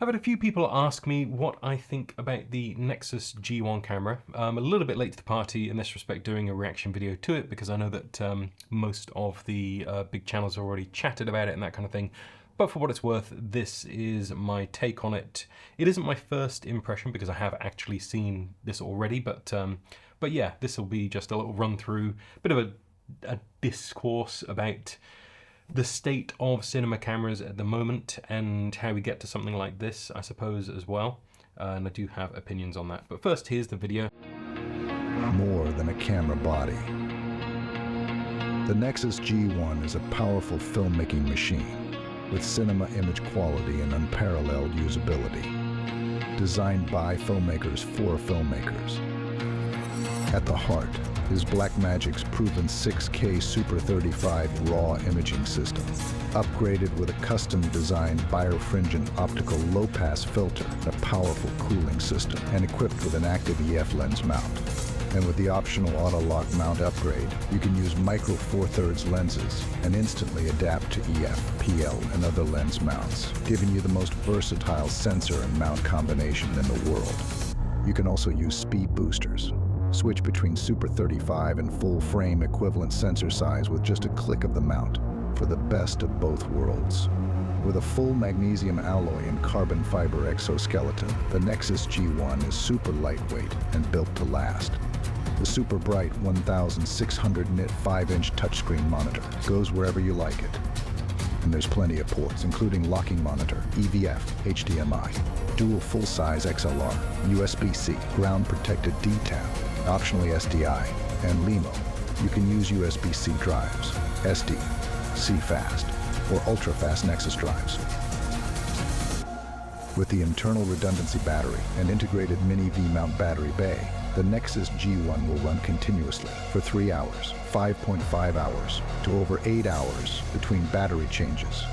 I've had a few people ask me what I think about the Nexus G1 camera. I'm a little bit late to the party in this respect, doing a reaction video to it, because I know that most of the big channels have already chatted about it and that kind of thing. But for what it's worth, this is my take on it. It isn't my first impression because I have actually seen this already, but yeah, this will be just a little run through, bit of a discourse about the state of cinema cameras at the moment and how we get to something like this, I suppose, as well. And I do have opinions on that. But first, here's the video. More than a camera body. The Nexus G1 is a powerful filmmaking machine with cinema image quality and unparalleled usability. Designed by filmmakers for filmmakers. At the heart is Blackmagic's proven 6K Super 35 RAW imaging system, upgraded with a custom-designed birefringent optical low-pass filter, a powerful cooling system, and equipped with an active EF lens mount. And with the optional auto-lock mount upgrade, you can use micro 4/3 lenses and instantly adapt to EF, PL, and other lens mounts, giving you the most versatile sensor and mount combination in the world. You can also use speed boosters. Switch between Super 35 and full frame equivalent sensor size with just a click of the mount for the best of both worlds. With a full magnesium alloy and carbon fiber exoskeleton, the Nexus G1 is super lightweight and built to last. The super bright 1600 nit 5-inch touchscreen monitor goes wherever you like it. And there's plenty of ports, including locking monitor, EVF, HDMI, dual full-size XLR, USB-C, ground-protected D-tab, optionally SDI, and LEMO. You can use USB-C drives, SD, C-Fast, or ultra-fast Nexus drives. With the internal redundancy battery and integrated mini V-mount battery bay, the Nexus G1 will run continuously for 3 hours, 5.5 hours, to over 8 hours between battery changes.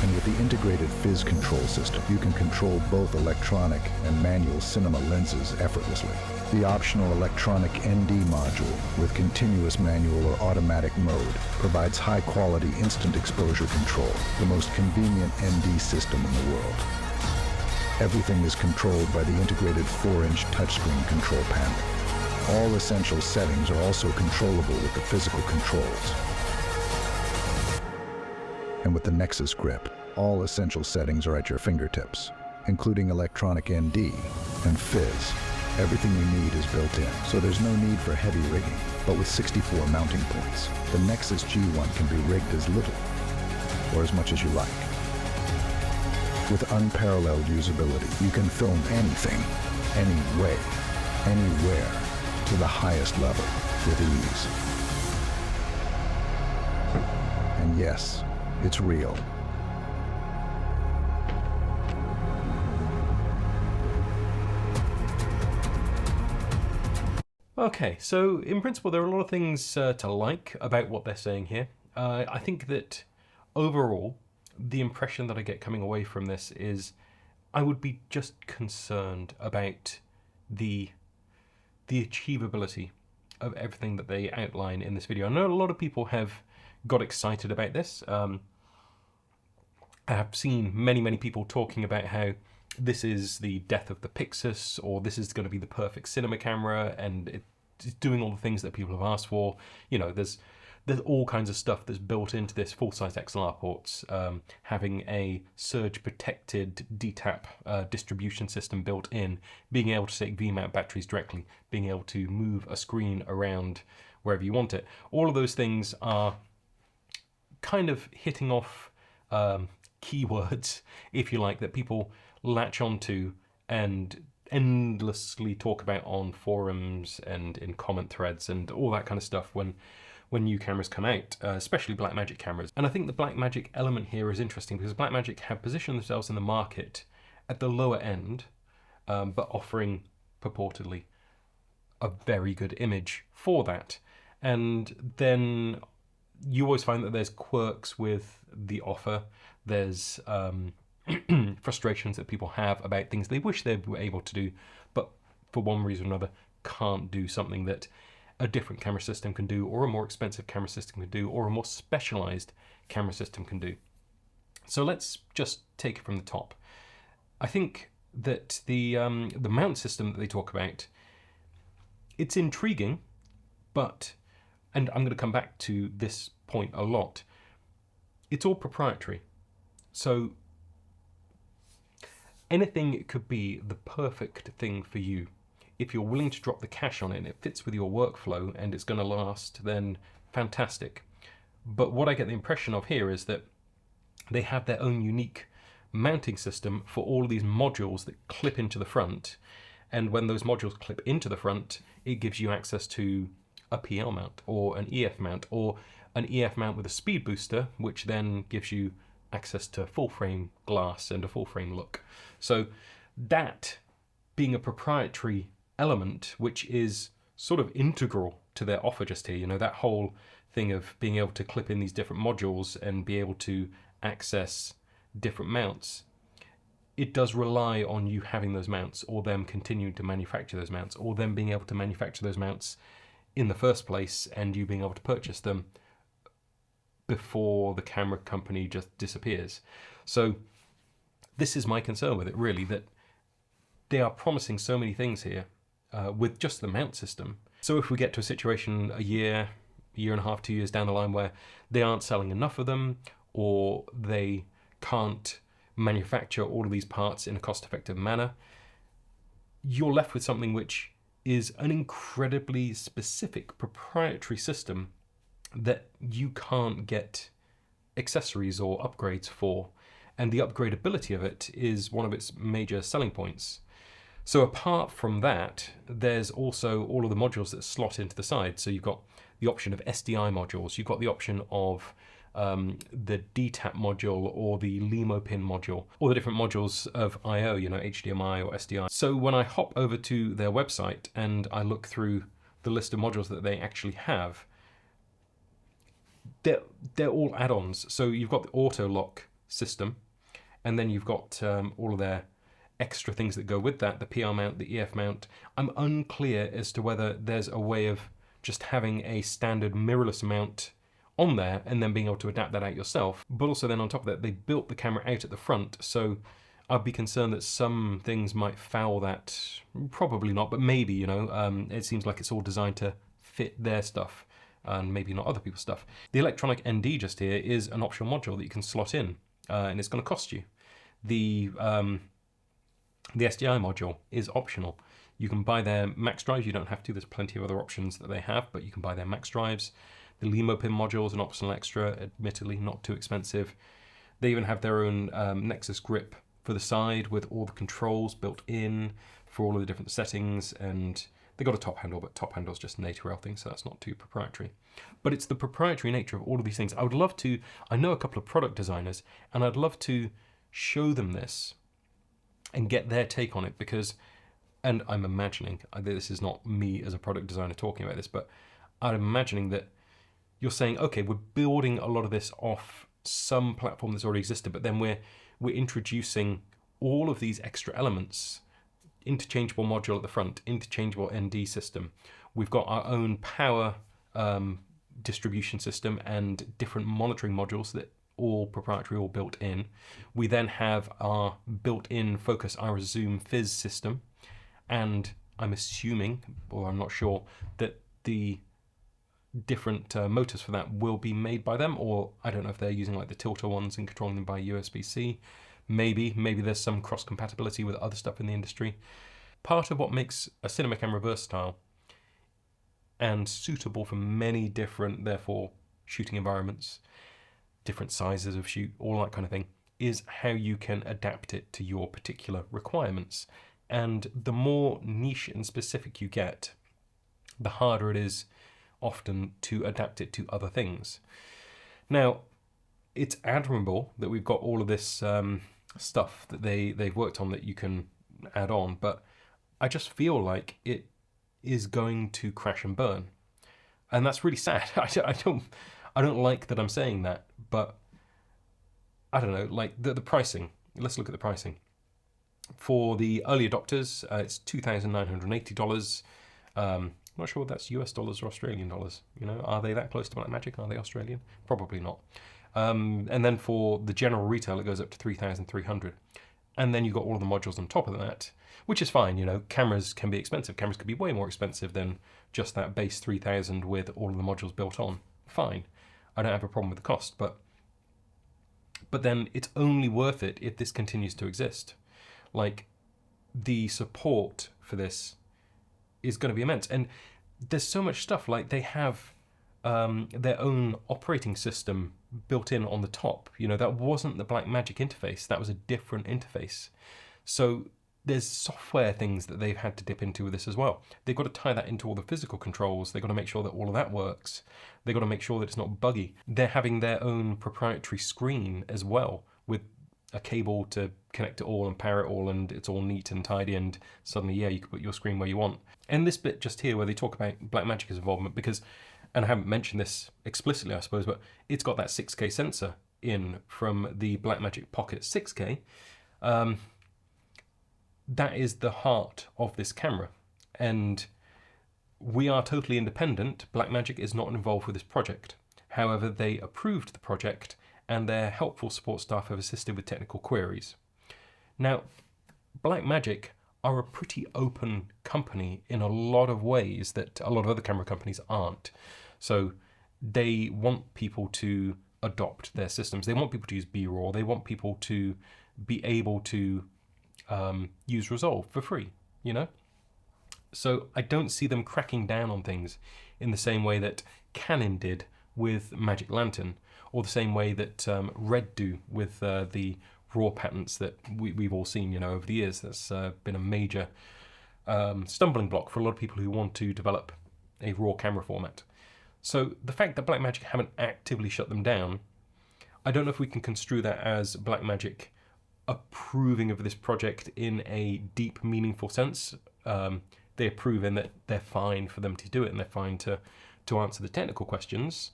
And with the integrated Fizz control system, you can control both electronic and manual cinema lenses effortlessly. The optional electronic ND module with continuous manual or automatic mode provides high-quality instant exposure control, the most convenient ND system in the world. Everything is controlled by the integrated 4-inch touchscreen control panel. All essential settings are also controllable with the physical controls. And with the Nexus Grip, all essential settings are at your fingertips, including electronic ND and Fizz. Everything you need is built in, so there's no need for heavy rigging. But with 64 mounting points, the Nexus G1 can be rigged as little or as much as you like. With unparalleled usability, you can film anything, any way, anywhere, to the highest level with ease. And yes, it's real. Okay, so in principle, there are a lot of things to like about what they're saying here. I think that overall, the impression that I get coming away from this is I would be just concerned about the achievability of everything that they outline in this video. I know a lot of people have got excited about this. I have seen many people talking about how this is the death of the Pixus, or this is going to be the perfect cinema camera, and it's doing all the things that people have asked for. You know, there's all kinds of stuff that's built into this full-size XLR ports, having a surge-protected DTAP distribution system built in, being able to take V-mount batteries directly, being able to move a screen around wherever you want it. All of those things are kind of hitting off keywords, if you like, that people latch onto and endlessly talk about on forums and in comment threads and all that kind of stuff when new cameras come out, especially Blackmagic cameras. And I think the Blackmagic element here is interesting because Blackmagic have positioned themselves in the market at the lower end, but offering purportedly a very good image for that. And then you always find that there's quirks with the offer. There's frustrations that people have about things they wish they were able to do, but for one reason or another can't do something that a different camera system can do, or a more expensive camera system can do, or a more specialized camera system can do. So let's just take it from the top. I think that the mount system that they talk about, it's intriguing, but, and I'm going to come back to this point a lot, it's all proprietary. So anything could be the perfect thing for you. If you're willing to drop the cash on it and it fits with your workflow and it's going to last, then fantastic. But what I get the impression of here is that they have their own unique mounting system for all of these modules that clip into the front. And when those modules clip into the front, it gives you access to a PL mount or an EF mount or an EF mount with a speed booster, which then gives you access to full frame glass and a full frame look. So that being a proprietary element, which is sort of integral to their offer just here, you know, that whole thing of being able to clip in these different modules and be able to access different mounts, it does rely on you having those mounts or them continuing to manufacture those mounts or them being able to manufacture those mounts in the first place and you being able to purchase them before the camera company just disappears. So this is my concern with it, really, that they are promising so many things here with just the mount system. So if we get to a situation a year and a half, 2 years down the line where they aren't selling enough of them or they can't manufacture all of these parts in a cost-effective manner, you're left with something which is an incredibly specific proprietary system that you can't get accessories or upgrades for. And the upgradability of it is one of its major selling points. So apart from that, there's also all of the modules that slot into the side. So you've got the option of SDI modules, you've got the option of the DTAP module or the LEMO pin module, all the different modules of I/O, you know, HDMI or SDI. So when I hop over to their website and I look through the list of modules that they actually have, they're all add-ons. So you've got the auto lock system, and then you've got all of their extra things that go with that, the PR mount, the EF mount. I'm unclear as to whether there's a way of just having a standard mirrorless mount on there and then being able to adapt that out yourself. But also then on top of that, they built the camera out at the front, so I'd be concerned that some things might foul that. Probably not, but maybe, you know, it seems like it's all designed to fit their stuff and maybe not other people's stuff. The electronic ND just here is an optional module that you can slot in, and it's going to cost you. The SDI module is optional. You can buy their max drives, you don't have to, there's plenty of other options that they have, but you can buy their max drives. The LEMO pin module is an optional extra, admittedly not too expensive. They even have their own Nexus grip for the side with all the controls built in for all of the different settings, and they got a top handle, but top handle's just an A2L thing, so that's not too proprietary. But it's the proprietary nature of all of these things. I would love to, I know a couple of product designers, and I'd love to show them this and get their take on it, because, and I'm imagining, this is not me as a product designer talking about this, but I'm imagining that you're saying, okay, we're building a lot of this off some platform that's already existed, but then we're introducing all of these extra elements, interchangeable module at the front, interchangeable ND system. We've got our own power distribution system and different monitoring modules that all proprietary, all built in. We then have our built-in focus iris zoom fizz system, and I'm assuming, or I'm not sure, that the different motors for that will be made by them, or I don't know if they're using like the tilter ones and controlling them by USB-C. Maybe there's some cross-compatibility with other stuff in the industry. Part of what makes a cinema camera versatile and suitable for many different, therefore, shooting environments, different sizes of shoot, all that kind of thing, is how you can adapt it to your particular requirements. And the more niche and specific you get, the harder it is often to adapt it to other things. Now, it's admirable that we've got all of this stuff that they've worked on that you can add on, but I just feel like it is going to crash and burn. And that's really sad. I don't like that I'm saying that, but I don't know, like the pricing. Let's look at the pricing. For the early adopters, it's $2,980. I'm not sure if that's US dollars or Australian dollars. You know, are they that close to Blackmagic? Are they Australian? Probably not. And then for the general retail, it goes up to 3,300. And then you've got all of the modules on top of that, which is fine. You know, cameras can be expensive. Cameras could be way more expensive than just that base 3,000 with all of the modules built on. Fine. I don't have a problem with the cost, but then it's only worth it if this continues to exist. Like, the support for this is going to be immense. And there's so much stuff, like they have their own operating system built in on the top. You know, that wasn't the Blackmagic interface. That was a different interface. So there's software things that they've had to dip into with this as well. They've got to tie that into all the physical controls. They've got to make sure that all of that works. They've got to make sure that it's not buggy. They're having their own proprietary screen as well, with a cable to connect it all and power it all, and it's all neat and tidy, and suddenly, yeah, you can put your screen where you want. And this bit just here where they talk about Blackmagic's involvement, because, and I haven't mentioned this explicitly, I suppose, but it's got that 6K sensor in from the Blackmagic Pocket 6K. That is the heart of this camera, and we are totally independent. Blackmagic is not involved with this project. However, they approved the project, and their helpful support staff have assisted with technical queries. Now, Blackmagic are a pretty open company in a lot of ways that a lot of other camera companies aren't. So they want people to adopt their systems. They want people to use B-RAW. They want people to be able to use Resolve for free, you know? So I don't see them cracking down on things in the same way that Canon did with Magic Lantern, or the same way that Red do with the RAW patents that we've all seen, you know, over the years. That's been a major stumbling block for a lot of people who want to develop a RAW camera format. So the fact that Blackmagic haven't actively shut them down, I don't know if we can construe that as Blackmagic approving of this project in a deep, meaningful sense. They approve in that they're fine for them to do it, and they're fine to answer the technical questions,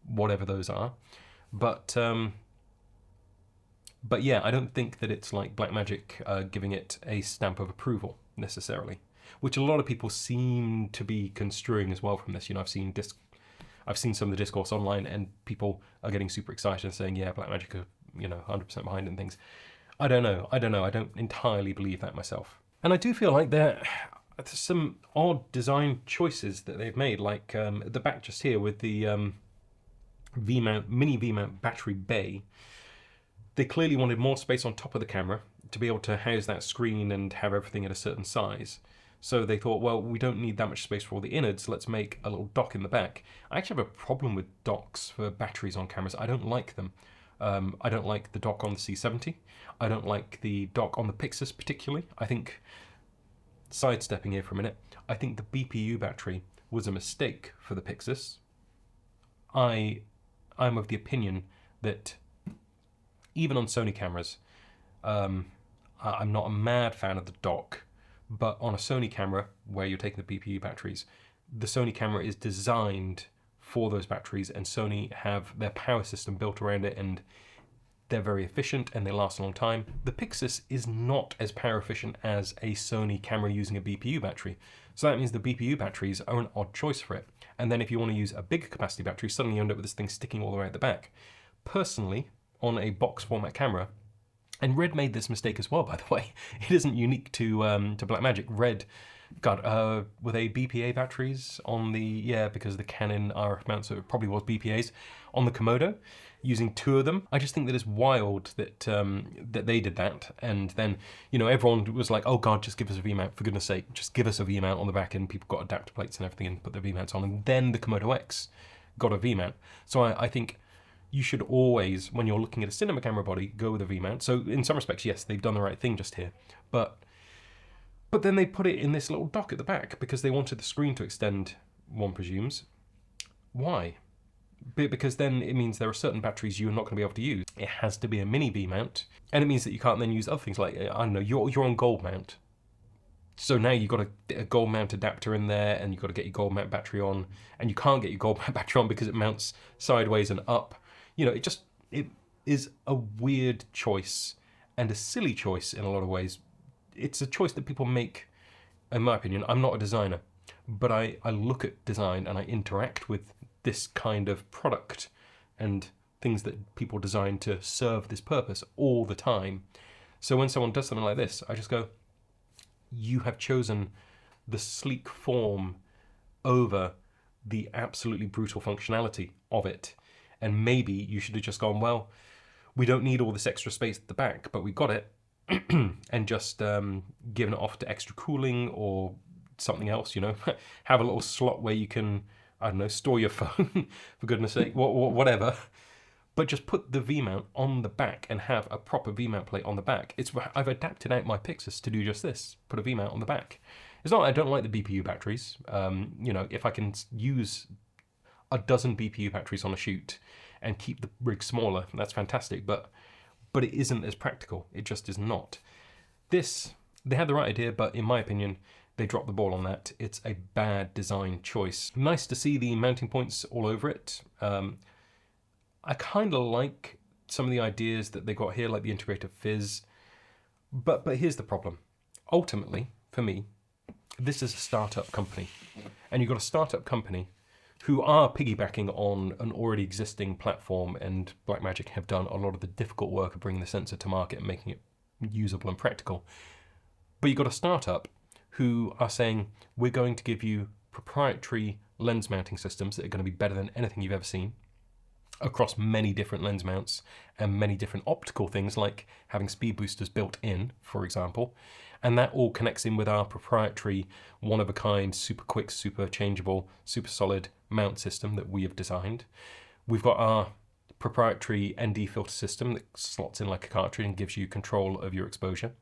whatever those are. But yeah, I don't think that it's like Blackmagic giving it a stamp of approval necessarily, which a lot of people seem to be construing as well from this. You know, I've seen some of the discourse online, and people are getting super excited and saying, yeah, Blackmagic are, you know, 100% behind it and things. I don't know. I don't entirely believe that myself. And I do feel like there's some odd design choices that they've made, like at the back just here with the mini V-mount battery bay. They clearly wanted more space on top of the camera to be able to house that screen and have everything at a certain size. So they thought, well, we don't need that much space for all the innards, let's make a little dock in the back. I actually have a problem with docks for batteries on cameras. I don't like them. I don't like the dock on the C70. I don't like the dock on the Pixus particularly. I think, sidestepping here for a minute, I think the BPU battery was a mistake for the Pixus. I'm of the opinion that even on Sony cameras, I'm not a mad fan of the dock, but on a Sony camera where you're taking the BPU batteries, the Sony camera is designed for those batteries, and Sony have their power system built around it, and they're very efficient and they last a long time. The Pixus is not as power efficient as a Sony camera using a BPU battery. So that means the BPU batteries are an odd choice for it. And then if you want to use a bigger capacity battery, suddenly you end up with this thing sticking all the way at the back. Personally, on a box format camera, and Red made this mistake as well, by the way. It isn't unique to Blackmagic. Red were they BPA batteries on the, yeah, because the Canon RF mount, so it probably was BPAs, on the Komodo, using two of them. I just think that it's wild that that they did that, and then, you know, everyone was like, oh god, just give us a V-mount, for goodness sake, just give us a V-mount on the back, and people got adapter plates and everything and put their V-mounts on, and then the Komodo X got a V-mount. So I think you should always, when you're looking at a cinema camera body, go with a V-mount. So in some respects, yes, they've done the right thing just here, but then they put it in this little dock at the back because they wanted the screen to extend, one presumes. Why? Because then it means there are certain batteries you're not going to be able to use. It has to be a mini V-mount, and it means that you can't then use other things like, I don't know, you're on gold mount. So now you've got a gold mount adapter in there, and you've got to get your gold mount battery on, and you can't get your gold mount battery on because it mounts sideways and up. You know, it is a weird choice and a silly choice in a lot of ways. It's a choice that people make, in my opinion. I'm not a designer, but I look at design and I interact with this kind of product and things that people design to serve this purpose all the time. So when someone does something like this, I just go, you have chosen the sleek form over the absolutely brutal functionality of it. And maybe you should have just gone, well, we don't need all this extra space at the back, but we got it, and just given it off to extra cooling or something else, have a little slot where you can, I don't know, store your phone, for goodness sake, whatever. But just put the V-mount on the back and have a proper V-mount plate on the back. I've adapted out my Pixus to do just this, put a V-mount on the back. It's not I don't like the BPU batteries. If I can use a dozen BPU batteries on a shoot and keep the rig smaller, that's fantastic, but it isn't as practical. It just is not. They had the right idea, but in my opinion, they dropped the ball on that. It's a bad design choice. Nice to see the mounting points all over it. I kind of like some of the ideas that they got here, like the integrated fizz, but here's the problem. Ultimately, for me, this is a startup company, and you've got a startup company who are piggybacking on an already existing platform, and Blackmagic have done a lot of the difficult work of bringing the sensor to market and making it usable and practical. But you've got a startup who are saying, we're going to give you proprietary lens mounting systems that are going to be better than anything you've ever seen across many different lens mounts and many different optical things, like having speed boosters built in, for example. And that all connects in with our proprietary, one-of-a-kind, super quick, super changeable, super solid mount system that we have designed. We've got our proprietary ND filter system that slots in like a cartridge and gives you control of your exposure.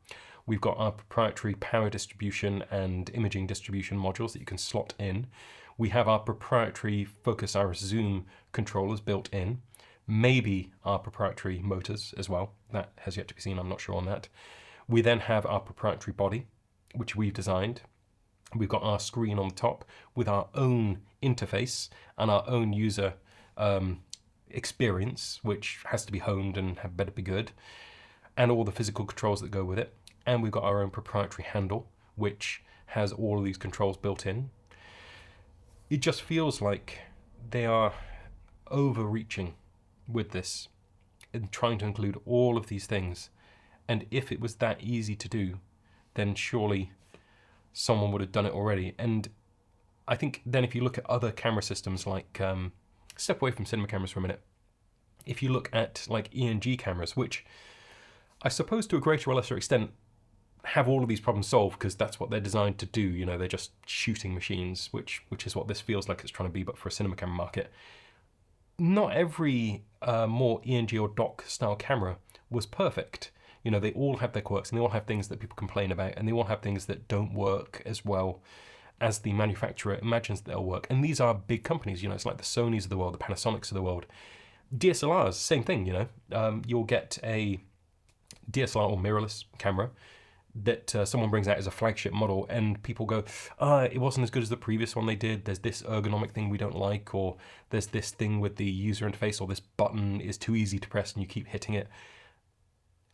We've got our proprietary power distribution and imaging distribution modules that you can slot in. We have our proprietary focus iris zoom controllers built in. Maybe our proprietary motors as well. That has yet to be seen, I'm not sure on that. We then have our proprietary body, which we've designed. We've got our screen on the top with our own interface and our own user experience, which has to be honed and better be good, and all the physical controls that go with it. And we've got our own proprietary handle, which has all of these controls built in. It just feels like they are overreaching with this and trying to include all of these things. And if it was that easy to do, then surely someone would have done it already. And I think then if you look at other camera systems, like, step away from cinema cameras for a minute. If you look at like ENG cameras, which I suppose to a greater or lesser extent have all of these problems solved because that's what they're designed to do. They're just shooting machines, which is what this feels like it's trying to be, but for a cinema camera market. Not every more ENG or dock style camera was perfect. They all have their quirks and they all have things that people complain about, and they all have things that don't work as well as the manufacturer imagines that they'll work. And these are big companies, it's like the Sonys of the world, the Panasonics of the world. DSLRs, same thing, You'll get a DSLR or mirrorless camera that someone brings out as a flagship model, and people go, it wasn't as good as the previous one they did. There's this ergonomic thing we don't like, or there's this thing with the user interface, or this button is too easy to press and you keep hitting it.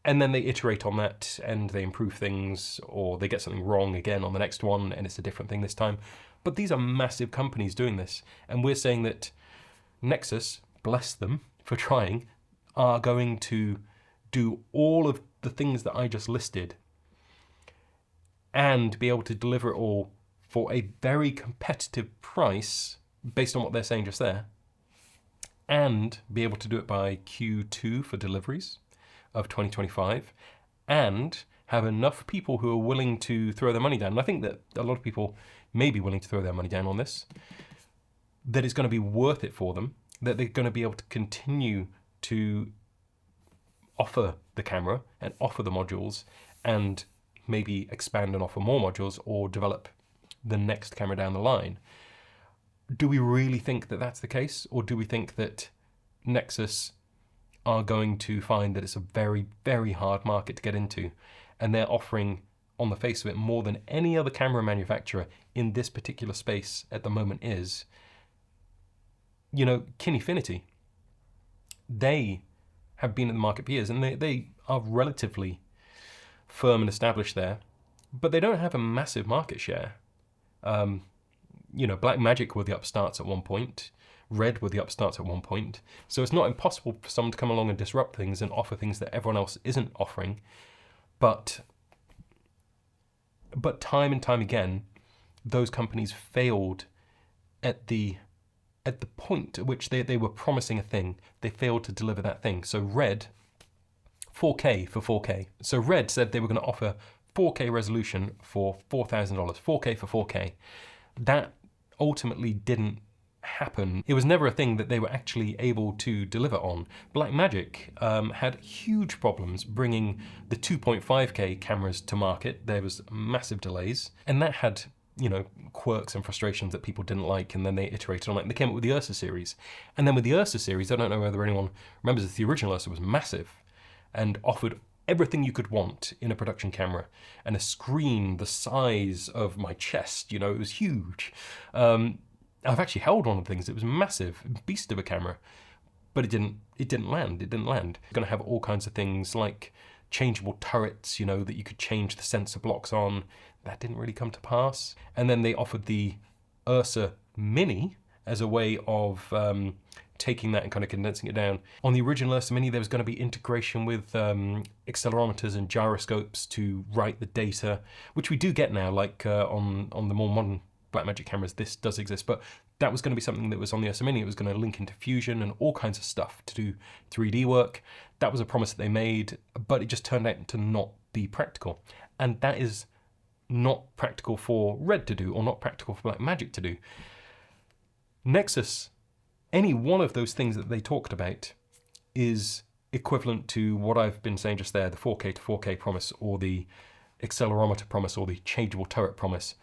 And then they iterate on that and they improve things, or they get something wrong again on the next one and it's a different thing this time. But these are massive companies doing this. And we're saying that Nexus, bless them for trying, are going to do all of the things that I just listed and be able to deliver it all for a very competitive price based on what they're saying just there, and be able to do it by Q2 for deliveries of 2025, and have enough people who are willing to throw their money down. And I think that a lot of people may be willing to throw their money down on this, that it's going to be worth it for them, that they're going to be able to continue to offer the camera and offer the modules and maybe expand and offer more modules or develop the next camera down the line. Do we really think that that's the case? Or do we think that Nexus are going to find that it's a very, very hard market to get into, and they're offering, on the face of it, more than any other camera manufacturer in this particular space at the moment is? Kinefinity, they have been in the market for years, and they are relatively firm and established there, but they don't have a massive market share. Blackmagic were the upstarts at one point. Red were the upstarts at one point. So it's not impossible for someone to come along and disrupt things and offer things that everyone else isn't offering. But time and time again, those companies failed at the point at which they were promising a thing. They failed to deliver that thing. So Red, 4K for 4K. So Red said they were going to offer 4K resolution for $4,000, 4K for 4K. That ultimately didn't happen. It was never a thing that they were actually able to deliver on. Blackmagic had huge problems bringing the 2.5K cameras to market. There was massive delays, and that had, you know, quirks and frustrations that people didn't like, and then they iterated on it, and they came up with the Ursa series. And then with the Ursa series, I don't know whether anyone remembers this, the original Ursa was massive and offered everything you could want in a production camera, and a screen the size of my chest, you know, it was huge. I've actually held one of the things, it was massive, beast of a camera, but it didn't land. It's going to have all kinds of things like changeable turrets, you know, that you could change the sensor blocks on. That didn't really come to pass. And then they offered the Ursa Mini as a way of taking that and kind of condensing it down. On the original Ursa Mini, there was going to be integration with accelerometers and gyroscopes to write the data, which we do get now, like on the more modern Blackmagic cameras, this does exist, but that was going to be something that was on the Ursa Mini. It was going to link into Fusion and all kinds of stuff to do 3D work. That was a promise that they made, but it just turned out to not be practical. And that is not practical for Red to do, or not practical for Blackmagic to do. Nexus, any one of those things that they talked about is equivalent to what I've been saying just there, the 4K to 4K promise, or the accelerometer promise, or the changeable turret promise.